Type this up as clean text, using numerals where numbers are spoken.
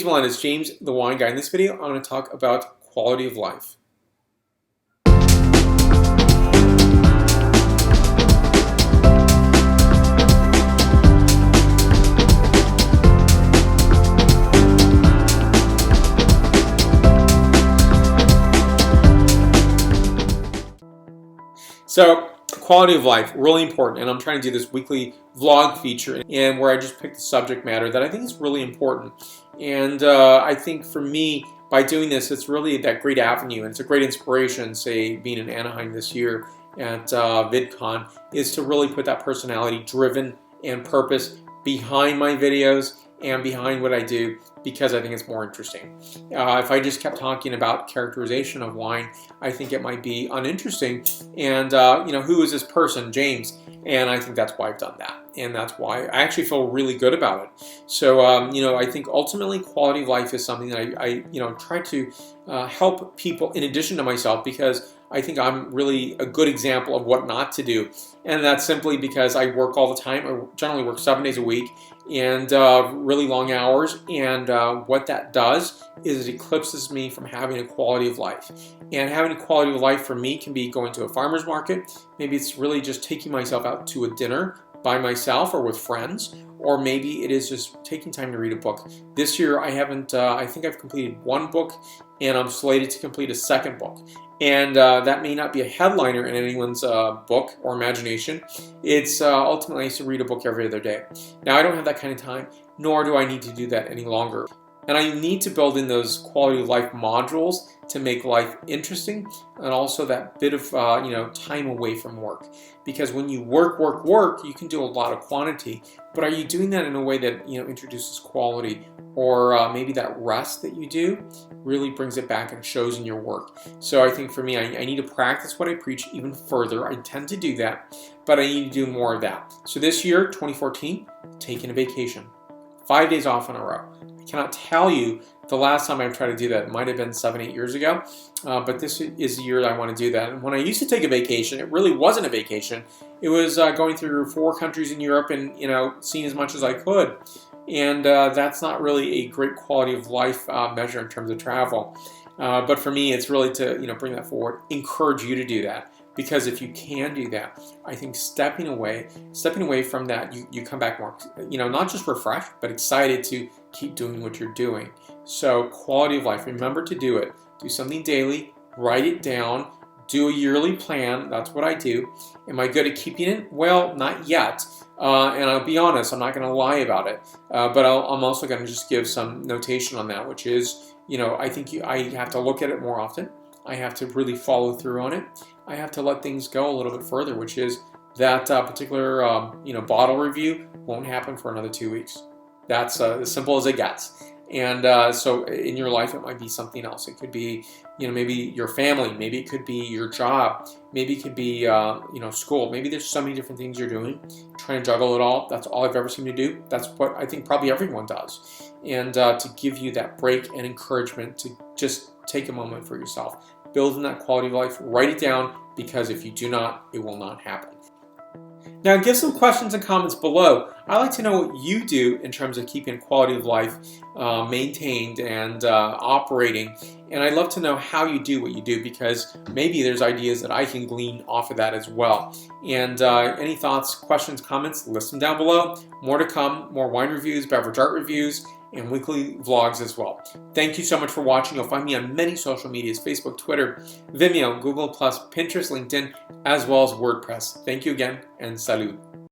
James Melendez, James the Wine Guy. In this video, I'm going to talk about quality of life. So, quality of life, really important, and I'm trying to do this weekly vlog feature and where I just pick the subject matter that I think is really important. And I think for me, by doing this, it's really that great avenue, and it's a great inspiration, say, being in Anaheim this year at VidCon, is to really put that personality driven and purpose behind my videos and behind what I do, because I think it's more interesting. If I just kept talking about characterization of wine, I think it might be uninteresting. And who is this person, James? And I think that's why I've done that, and that's why I actually feel really good about it. So I think ultimately quality of life is something that I try to help people in addition to myself, because I think I'm really a good example of what not to do. And that's simply because I work all the time. I generally work 7 days a week and really long hours. And what that does is it eclipses me from having a quality of life. And having a quality of life for me can be going to a farmer's market. Maybe it's really just taking myself out to a dinner by myself or with friends, or maybe it is just taking time to read a book. This year I haven't, I think I've completed one book, and I'm slated to complete a second book. And that may not be a headliner in anyone's book or imagination. It's ultimately I used to read a book every other day. Now I don't have that kind of time, nor do I need to do that any longer. And I need to build in those quality of life modules to make life interesting, and also that bit of time away from work. Because when you work, you can do a lot of quantity, but are you doing that in a way that introduces quality, or maybe that rest that you do really brings it back and shows in your work? So I think for me, I need to practice what I preach even further. I tend to do that, but I need to do more of that. So this year, 2014, taking a vacation, 5 days off in a row. I cannot tell you the last time I've tried to do that. It might have been 7-8 years ago, but this is the year that I want to do that. And when I used to take a vacation, it really wasn't a vacation. It was going through 4 countries in Europe and seeing as much as I could. And that's not really a great quality of life measure in terms of travel. But for me, it's really to bring that forward, encourage you to do that. Because if you can do that, I think stepping away from that, you come back more, not just refreshed, but excited to keep doing what you're doing. So quality of life, remember to do it. Do something daily, write it down, do a yearly plan. That's what I do. Am I good at keeping it? Well, not yet. And I'll be honest, I'm not going to lie about it. But I'm also going to just give some notation on that, which is, I think I have to look at it more often. I have to really follow through on it. I have to let things go a little bit further, which is that particular bottle review won't happen for another 2 weeks. That's as simple as it gets. And so in your life, it might be something else. It could be, maybe your family. Maybe it could be your job. Maybe it could be, school. Maybe there's so many different things you're doing. Trying to juggle it all. That's all I've ever seen to do. That's what I think probably everyone does. And to give you that break and encouragement to just take a moment for yourself. Build in that quality of life. Write it down, because if you do not, it will not happen. Now, give some questions and comments below. I'd like to know what you do in terms of keeping quality of life maintained and operating. And I'd love to know how you do what you do, because maybe there's ideas that I can glean off of that as well. And any thoughts, questions, comments, list them down below. More to come, more wine reviews, beverage art reviews, and weekly vlogs as well. Thank you so much for watching. You'll find me on many social medias: Facebook, Twitter, Vimeo, Google+, Pinterest, LinkedIn, as well as WordPress. Thank you again, and salut.